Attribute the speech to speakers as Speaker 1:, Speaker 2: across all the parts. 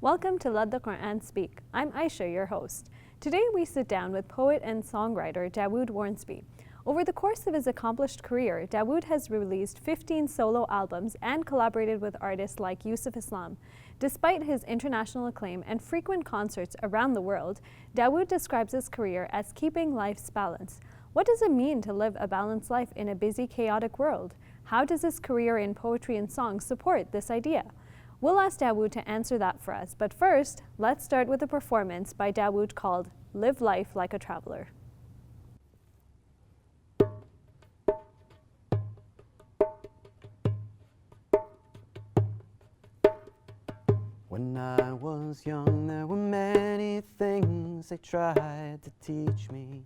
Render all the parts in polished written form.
Speaker 1: Welcome to Let the Quran Speak. I'm Aisha, your host. Today we sit down with poet and songwriter Dawud Wharnsby. Over the course of his accomplished career, Dawud has released 15 solo albums and collaborated with artists like Yusuf Islam. Despite his international acclaim and frequent concerts around the world, Dawud describes his career as keeping life's balance. What does it mean to live a balanced life in a busy, chaotic world? How does his career in poetry and song support this idea? We'll ask Dawud to answer that for us, but first, let's start with a performance by Dawud called Live Life Like a Traveler.
Speaker 2: When I was young, there were many things they tried to teach me.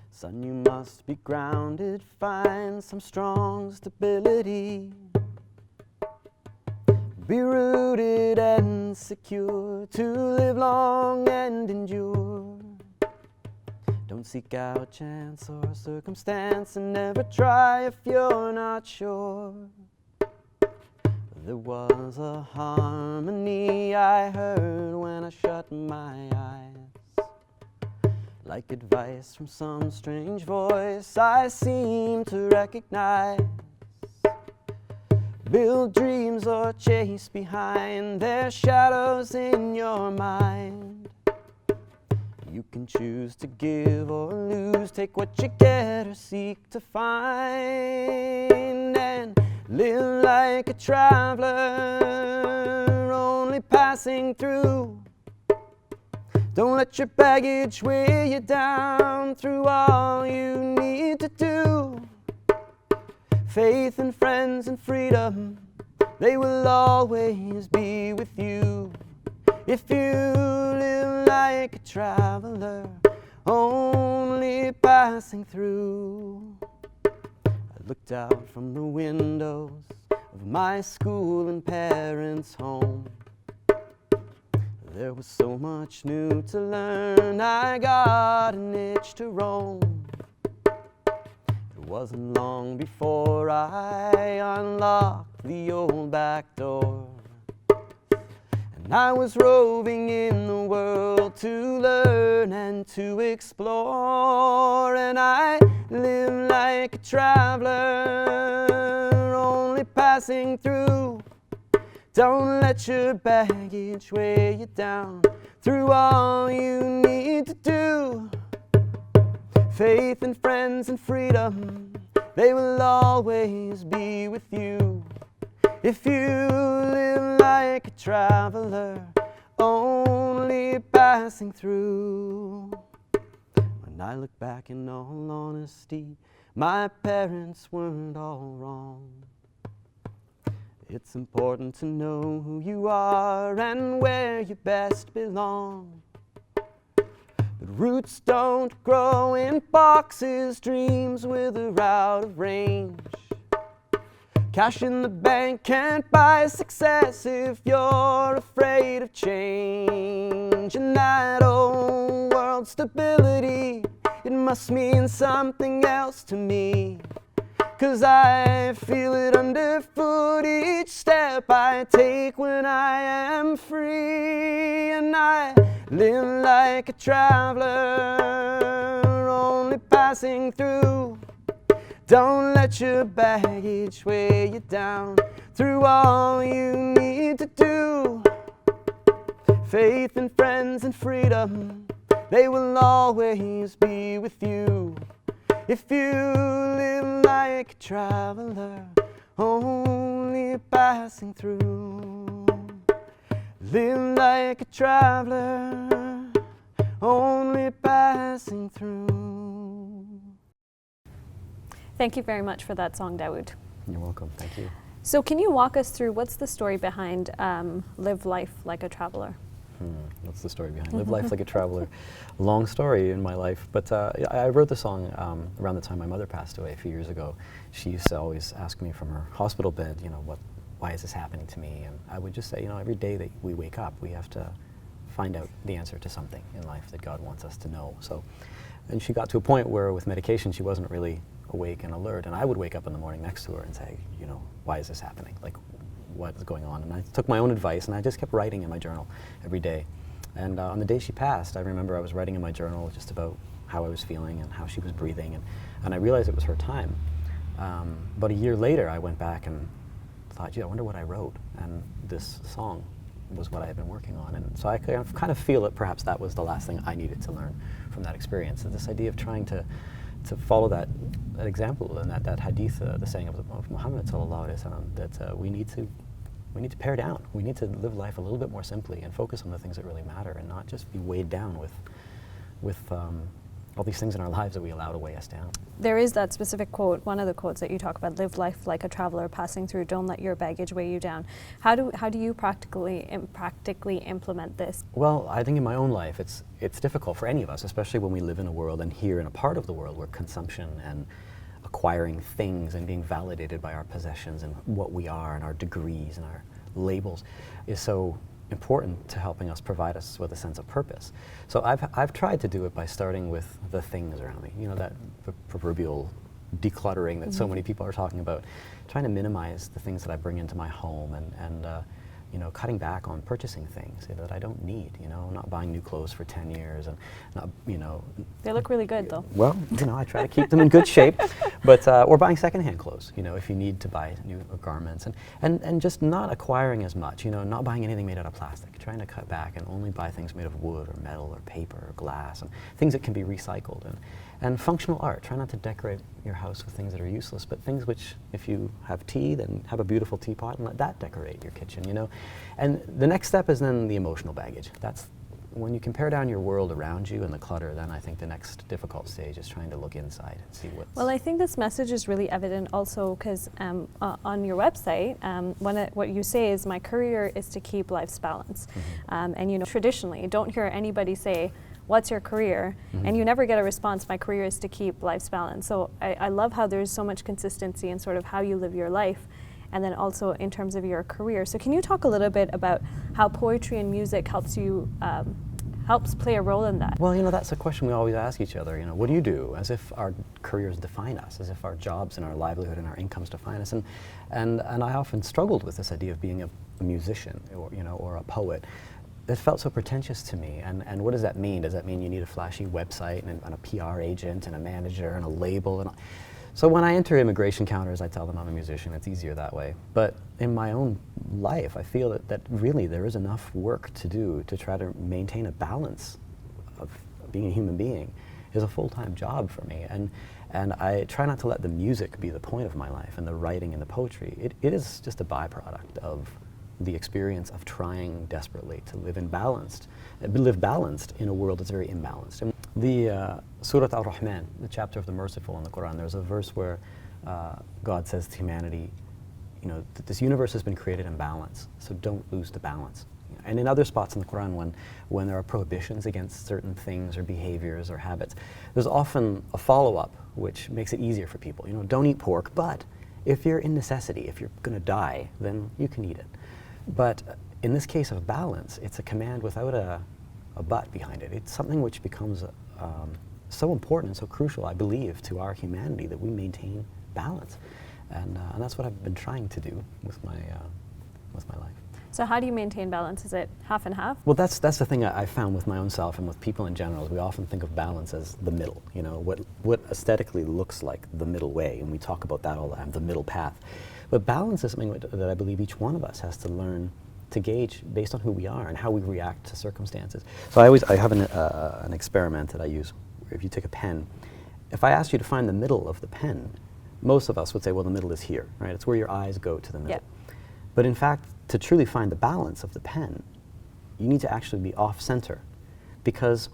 Speaker 2: Son, you must be grounded, find some strong stability. Be rooted and secure to live long and endure. Don't seek out chance or circumstance and never try if you're not sure. There was a harmony I heard when I shut my eyes. Like advice from some strange voice I seem to recognize. Build dreams or chase behind their shadows in your mind. You can choose to give or lose, take what you get or seek to find. And live like a traveler, only passing through. Don't let your baggage weigh you down through all you need to do. Faith and friends and freedom, they will always be with you. If you live like a traveler, only passing through. I looked out from the windows of my school and parents' home. There was so much new to learn, I got an itch to roam. It wasn't long before I unlocked the old back door. And I was roving in the world to learn and to explore. And I live like a traveler, only passing through. Don't let your baggage weigh you down through all you need to do. Faith and friends and freedom, they will always be with you. If you live like a traveler, only passing through. When I look back in all honesty, my parents weren't all wrong. It's important to know who you are and where you best belong. But roots don't grow in boxes, dreams wither out of range. Cash in the bank can't buy success if you're afraid of change. And that old world stability, it must mean something else to me. 'Cause I feel it underfoot each step I take when I am free. And I live like a traveler, only passing through. Don't let your baggage weigh you down through all you need to do. Faith and friends and freedom, they will always be with you. If you live like a traveler, only passing through. Live like a traveler, only passing through.
Speaker 1: Thank you very much for that song, Dawud.
Speaker 2: You're welcome, thank you.
Speaker 1: So can you walk us through what's the story behind Live Life Like a Traveler?
Speaker 2: What's the story behind Live Life Like a Traveler? Long story in my life, but I wrote the song around the time my mother passed away a few years ago. She used to always ask me from her hospital bed, why is this happening to me? And I would just say, every day that we wake up, we have to find out the answer to something in life that God wants us to know. So, and she got to a point where with medication, she wasn't really awake and alert, and I would wake up in the morning next to her and say, why is this happening? Like, was going on. And I took my own advice and I just kept writing in my journal every day. And on the day she passed, I remember I was writing in my journal just about how I was feeling and how she was breathing, and I realized it was her time. But a year later, I went back and thought, gee, I wonder what I wrote, and this song was what I had been working on. And so I kind of feel that perhaps that was the last thing I needed to learn from that experience, and this idea of trying to follow that example and that hadith, the saying of Muhammad sallallahu alaihi wasallam, that we need to pare down. We need to live life a little bit more simply and focus on the things that really matter, and not just be weighed down with all these things in our lives that we allow to weigh us down.
Speaker 1: There is that specific quote, one of the quotes that you talk about, live life like a traveler passing through, don't let your baggage weigh you down. How do you practically implement this?
Speaker 2: Well, I think in my own life it's difficult for any of us, especially when we live in a world and here in a part of the world where consumption and acquiring things and being validated by our possessions and what we are and our degrees and our labels is so important to helping us provide us with a sense of purpose. So I've tried to do it by starting with the things around me, you know, that proverbial decluttering that so many people are talking about, trying to minimize the things that I bring into my home, and you know, cutting back on purchasing things that I don't need, you know, not buying new clothes for 10 years and not, you know.
Speaker 1: They look really good though.
Speaker 2: Well, you know, I try to keep them in good shape, but, or buying secondhand clothes, you know, if you need to buy new garments, and just not acquiring as much, you know, not buying anything made out of plastic, trying to cut back and only buy things made of wood or metal or paper or glass, and things that can be recycled, and functional art. Try not to decorate your house with things that are useless, but things which, if you have tea, then have a beautiful teapot and let that decorate your kitchen, you know. And the next step is then the emotional baggage. That's when you compare down your world around you and the clutter, then I think the next difficult stage is trying to look inside and see what's...
Speaker 1: Well, I think this message is really evident also because on your website, what you say is, my career is to keep life's balance. And you know, traditionally, you don't hear anybody say, what's your career? And you never get a response, my career is to keep life's balance. So I love how there's so much consistency in sort of how you live your life, and then also in terms of your career. So can you talk a little bit about how poetry and music helps play a role in that?
Speaker 2: Well, you know, that's a question we always ask each other, you know, what do you do? As if our careers define us, as if our jobs and our livelihood and our incomes define us. And I often struggled with this idea of being a musician, or, you know, or a poet. It felt so pretentious to me, and what does that mean? Does that mean you need a flashy website and a PR agent and a manager and a label? So when I enter immigration counters, I tell them I'm a musician. It's easier that way. But in my own life, I feel that really there is enough work to do to try to maintain a balance of being a human being is a full-time job for me. And I try not to let the music be the point of my life, and the writing and the poetry. It is just a byproduct of the experience of trying desperately to live balanced in a world that's very imbalanced. And the Surah Al-Rahman, the chapter of the Merciful in the Quran, there's a verse where God says to humanity, you know, that this universe has been created in balance, so don't lose the balance. And in other spots in the Quran, when there are prohibitions against certain things or behaviors or habits, there's often a follow-up which makes it easier for people. You know, don't eat pork, but if you're in necessity, if you're going to die, then you can eat it. But in this case of balance, it's a command without a but behind it. It's something which becomes so important and so crucial, I believe, to our humanity, that we maintain balance. And that's what I've been trying to do with my life.
Speaker 1: So how do you maintain balance? Is it half and half?
Speaker 2: Well, that's the thing I found with my own self and with people in general, is we often think of balance as the middle, you know, what aesthetically looks like the middle way, and we talk about that all the time, the middle path. But balance is something that I believe each one of us has to learn to gauge based on who we are and how we react to circumstances. So I have an experiment that I use. If you take a pen, if I asked you to find the middle of the pen, most of us would say, well, the middle is here, right? It's where your eyes go to the middle.
Speaker 1: Yep.
Speaker 2: But in fact, to truly find the balance of the pen, you need to actually be off-center, because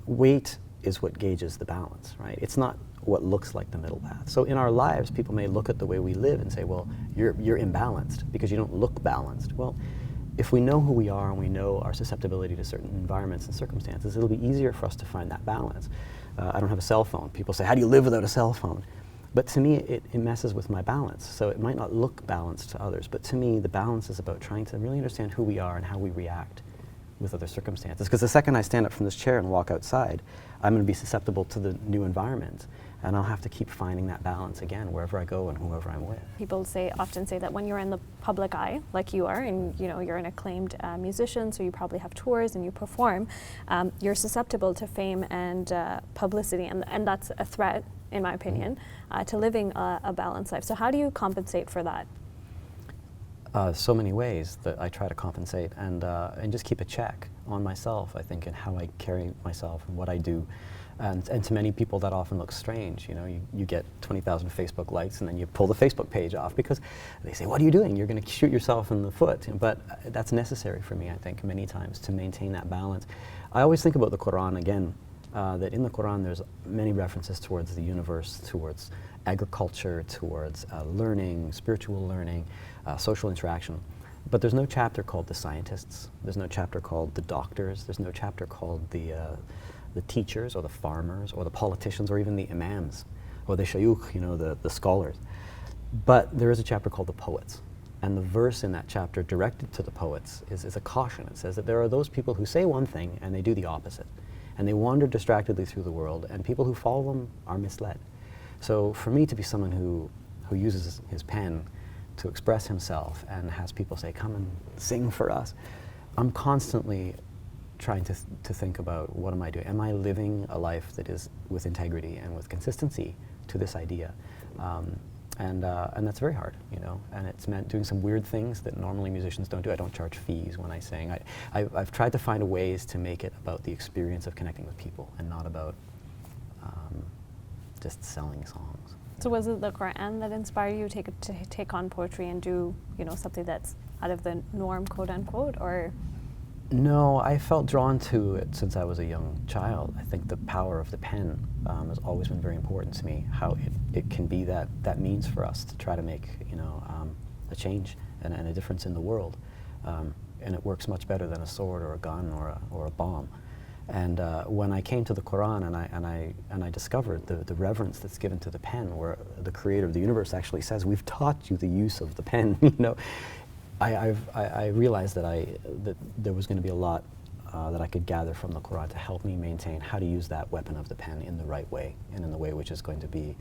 Speaker 2: weight is what gauges the balance, right? It's not what looks like the middle path. So in our lives, people may look at the way we live and say, well, you're imbalanced because you don't look balanced. Well, if we know who we are and we know our susceptibility to certain environments and circumstances, it'll be easier for us to find that balance. I don't have a cell phone. People say, how do you live without a cell phone? But to me, it messes with my balance. So it might not look balanced to others, but to me, the balance is about trying to really understand who we are and how we react with other circumstances. Because the second I stand up from this chair and walk outside, I'm going to be susceptible to the new environment. And I'll have to keep finding that balance again wherever I go and whoever I'm with.
Speaker 1: People often say that when you're in the public eye, like you are, and you're an acclaimed musician, so you probably have tours and you perform, you're susceptible to fame and publicity, and that's a threat, in my opinion, to living a balanced life. So how do you compensate for that?
Speaker 2: So many ways that I try to compensate and just keep a check on myself, I think, and how I carry myself and what I do. And to many people that often looks strange. You get 20,000 Facebook likes and then you pull the Facebook page off because they say, what are you doing? You're going to shoot yourself in the foot. But that's necessary for me, I think, many times to maintain that balance. I always think about the Quran again, that in the Quran there's many references towards the universe, towards agriculture, towards learning, spiritual learning, social interaction. But there's no chapter called the scientists. There's no chapter called the doctors. There's no chapter called the teachers or the farmers or the politicians or even the imams or the shayukh, the scholars. But there is a chapter called the poets. And the verse in that chapter directed to the poets is a caution. It says that there are those people who say one thing and they do the opposite. And they wander distractedly through the world, and people who follow them are misled. So for me to be someone who uses his pen to express himself and has people say, come and sing for us, I'm constantly trying to think about, what am I doing? Am I living a life that is with integrity and with consistency to this idea? And that's very hard, and it's meant doing some weird things that normally musicians don't do. I don't charge fees when I sing. I've tried to find ways to make it about the experience of connecting with people and not about just selling songs.
Speaker 1: So was it the Quran that inspired you to take on poetry and do, something that's out of the norm, quote unquote, or?
Speaker 2: No, I felt drawn to it since I was a young child. I think the power of the pen has always been very important to me, how it can be that means for us to try to make a change and a difference in the world. And it works much better than a sword or a gun or a bomb. And when I came to the Quran and I discovered the reverence that's given to the pen, where the creator of the universe actually says, we've taught you the use of the pen, I realized that there was going to be a lot that I could gather from the Quran to help me maintain how to use that weapon of the pen in the right way, and in the way which is going to be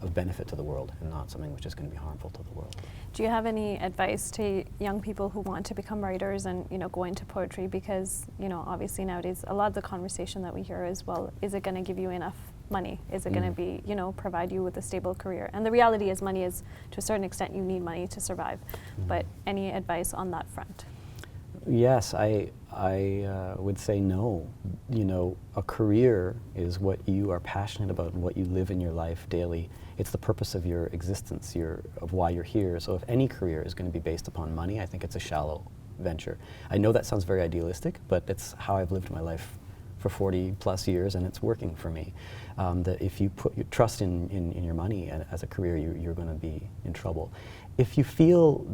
Speaker 2: of benefit to the world and not something which is going to be harmful to the world.
Speaker 1: Do you have any advice to young people who want to become writers and go into poetry? Because obviously nowadays a lot of the conversation that we hear is, well, is it going to give you enough money? Is it going to be, provide you with a stable career? And the reality is, money is, to a certain extent, you need money to survive. But any advice on that front?
Speaker 2: Yes, I would say no. A career is what you are passionate about and what you live in your life daily. It's the purpose of your existence, of why you're here. So if any career is going to be based upon money, I think it's a shallow venture. I know that sounds very idealistic, but it's how I've lived my life for 40 plus years, and it's working for me. That if you put your trust in your money as a career, you're going to be in trouble. If you feel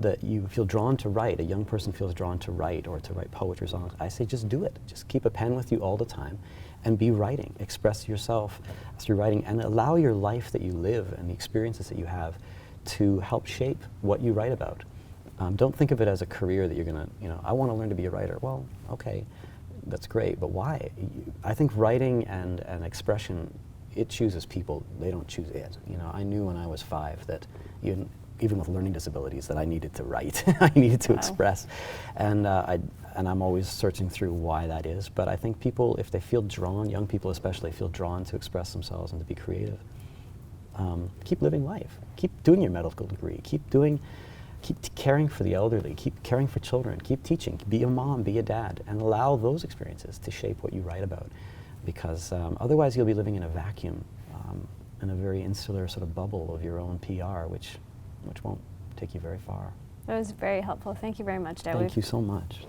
Speaker 2: drawn to write, a young person feels drawn to write or to write poetry songs, I say just do it. Just keep a pen with you all the time and be writing. Express yourself through writing and allow your life that you live and the experiences that you have to help shape what you write about. Don't think of it as a career that you're going to, I want to learn to be a writer. Well, okay, that's great, but why? I think writing and expression, it chooses people. They don't choose it. I knew when I was 5 that even with learning disabilities, that I needed to write. I needed to express, and I'm always searching through why that is. But I think people, if they feel drawn, young people especially, feel drawn to express themselves and to be creative, keep living life. Keep doing your medical degree. Keep caring for the elderly. Keep caring for children. Keep teaching. Be a mom. Be a dad, and allow those experiences to shape what you write about. Because otherwise, you'll be living in a vacuum, in a very insular sort of bubble of your own PR, which won't take you very far.
Speaker 1: That was very helpful. Thank you very much, Dawud.
Speaker 2: Thank you so much.